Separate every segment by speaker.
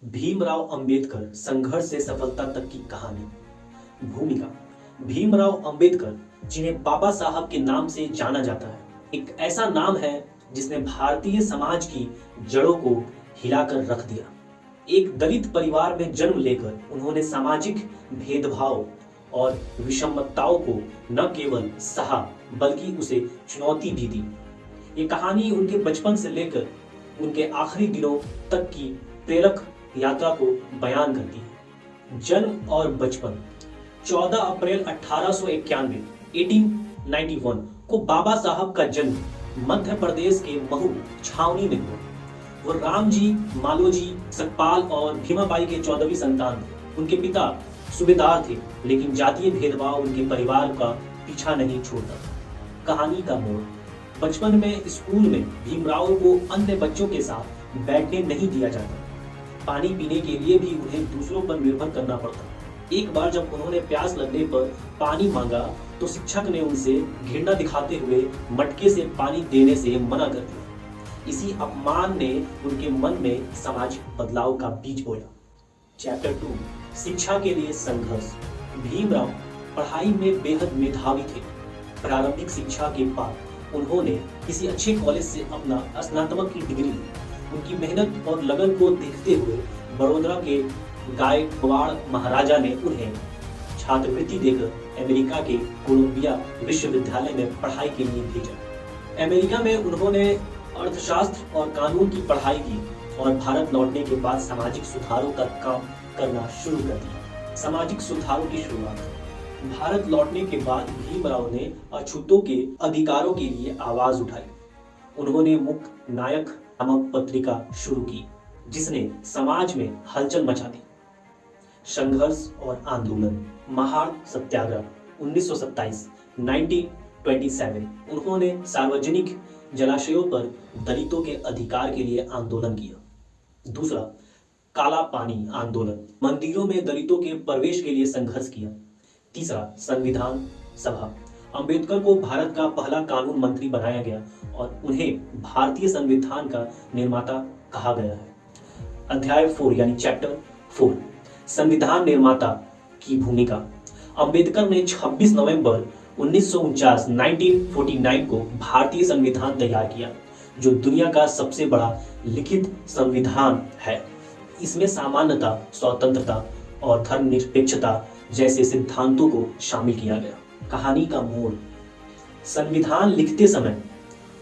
Speaker 1: भीमराव अंबेडकर संघर्ष से सफलता तक की कहानी। भूमिका। भीमराव अंबेडकर, जिन्हें बाबा साहब के नाम से जाना जाता है, एक ऐसा नाम है जिसने भारतीय समाज की जड़ों को हिलाकर रख दिया। एक दलित परिवार में जन्म लेकर उन्होंने सामाजिक भेदभाव और विषमताओं को न केवल सहा बल्कि उसे चुनौती भी दी। ये कहानी उनके बचपन से लेकर उनके आखिरी दिनों तक की प्रेरक यात्रा को बयान करती है। जन्म और बचपन। 14 अप्रैल 1891 1891 को बाबा साहब का जन्म मध्य प्रदेश के महू छावनी में हुआ। वो रामजी, मालोजी, सतपाल और भीमाबाई के 14वीं संतान थे। उनके पिता सूबेदार थे, लेकिन जातीय भेदभाव उनके परिवार का पीछा नहीं छोड़ता था। कहानी का मोड़। बचपन में स्कूल में भीमराव को अन्य बच्चों के साथ बैठने नहीं दिया जाता। पानी पीने के लिए भी उन्हें दूसरों पर निर्भर करना पड़ता। एक बार जब उन्होंने प्यास लगने पर पानी मांगा तो शिक्षक ने उनसे घृणा दिखाते हुए मटके से पानी देने से मना कर दिया। इसी अपमान ने उनके मन में सामाजिक बदलाव का बीज बोया। चैप्टर 2, शिक्षा के लिए संघर्ष। भीमराव पढ़ाई में बेहद मेधावी थे। प्रारंभिक शिक्षा के बाद उन्होंने किसी अच्छे कॉलेज से अपना स्नातक की डिग्री ली। उनकी मेहनत और लगन को देखते हुए बड़ौदा के गायकवाड़ महाराजा ने उन्हें छात्रवृत्ति देकर अमेरिका के कोलंबिया विश्वविद्यालय में पढ़ाई के लिए भेजा। अमेरिका में उन्होंने अर्थशास्त्र और कानून की पढ़ाई की और भारत लौटने के बाद सामाजिक सुधारों का काम करना शुरू कर दिया। सामाजिक सुधारों की शुरुआत। भारत लौटने के बाद भीमराव ने अछूतों के अधिकारों के लिए आवाज उठाई। उन्होंने मुक्त नायक नामक पत्रिका शुरू की, जिसने समाज में हलचल मचा दी। संघर्ष और आंदोलन। महाड़ सत्याग्रह 1927 1927 उन्होंने सार्वजनिक जलाशयों पर दलितों के अधिकार के लिए आंदोलन किया। दूसरा, काला पानी आंदोलन, मंदिरों में दलितों के प्रवेश के लिए संघर्ष किया। तीसरा, संविधान सभा, अंबेडकर को भारत का पहला कानून मंत्री बनाया गया और उन्हें भारतीय संविधान का निर्माता कहा गया है। अध्याय 4 यानी चैप्टर 4, संविधान निर्माता की भूमिका। अंबेडकर ने 26 नवंबर 1949 1949 को भारतीय संविधान तैयार किया, जो दुनिया का सबसे बड़ा लिखित संविधान है। इसमें समानता, स्वतंत्रता और धर्मनिरपेक्षता जैसे सिद्धांतों को शामिल किया गया। कहानी का मोड़। संविधान लिखते समय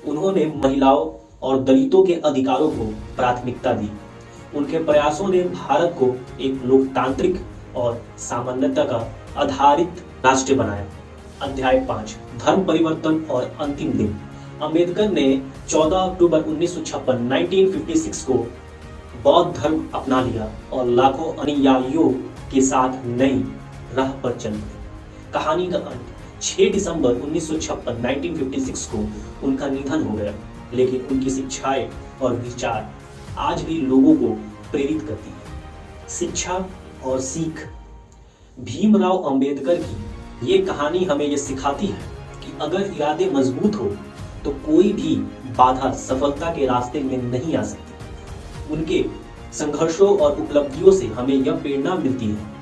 Speaker 1: उन्होंने महिलाओं और दलितों के अधिकारों को प्राथमिकता दी। उनके प्रयासों ने भारत को एक लोकतांत्रिक और सामान्यता का आधारित राष्ट्र बनाया। अध्याय 5, धर्म परिवर्तन और अंतिम दिन। अंबेडकर ने 14 अक्टूबर 1956 1956 को बौद्ध धर्म अपना लिया और लाखों अनुयायियों के साथ नई राह पर चल पड़े। कहानी का अंत। 6 दिसंबर 1956 1956 को उनका निधन हो गया, लेकिन उनकी शिक्षाएं और विचार आज भी लोगों को प्रेरित करती है। शिक्षा और सीख। भीमराव अंबेडकर की ये कहानी हमें यह सिखाती है कि अगर इरादे मजबूत हो तो कोई भी बाधा सफलता के रास्ते में नहीं आ सकती। उनके संघर्षों और उपलब्धियों से हमें यह प्रेरणा मिलती है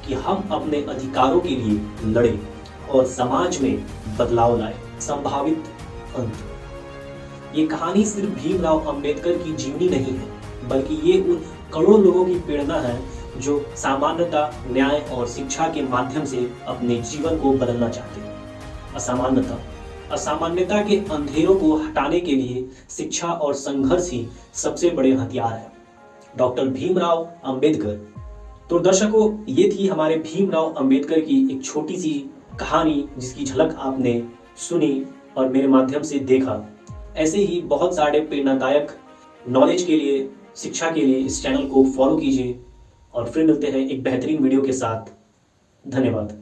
Speaker 1: कि हम अपने अधिकारों के लिए लड़ें और समाज में बदलाव लाए। संभावित अंत। ये कहानी सिर्फ भीमराव अंबेडकर की जीवनी नहीं है, बल्कि ये उन करोड़ों लोगों की प्रेरणा है जो समानता, न्याय और शिक्षा के माध्यम से अपने जीवन को बदलना चाहते हैं। असामान्यता। असामान्यता के अंधेरों को हटाने के लिए शिक्षा और संघर्ष ही सबसे बड़े हथियार है। डॉक्टर भीमराव अंबेडकर। तो दर्शकों, ये थी हमारे भीमराव अंबेडकर की एक छोटी सी कहानी, जिसकी झलक आपने सुनी और मेरे माध्यम से देखा। ऐसे ही बहुत सारे प्रेरणादायक नॉलेज के लिए, शिक्षा के लिए इस चैनल को फॉलो कीजिए और फिर मिलते हैं एक बेहतरीन वीडियो के साथ। धन्यवाद।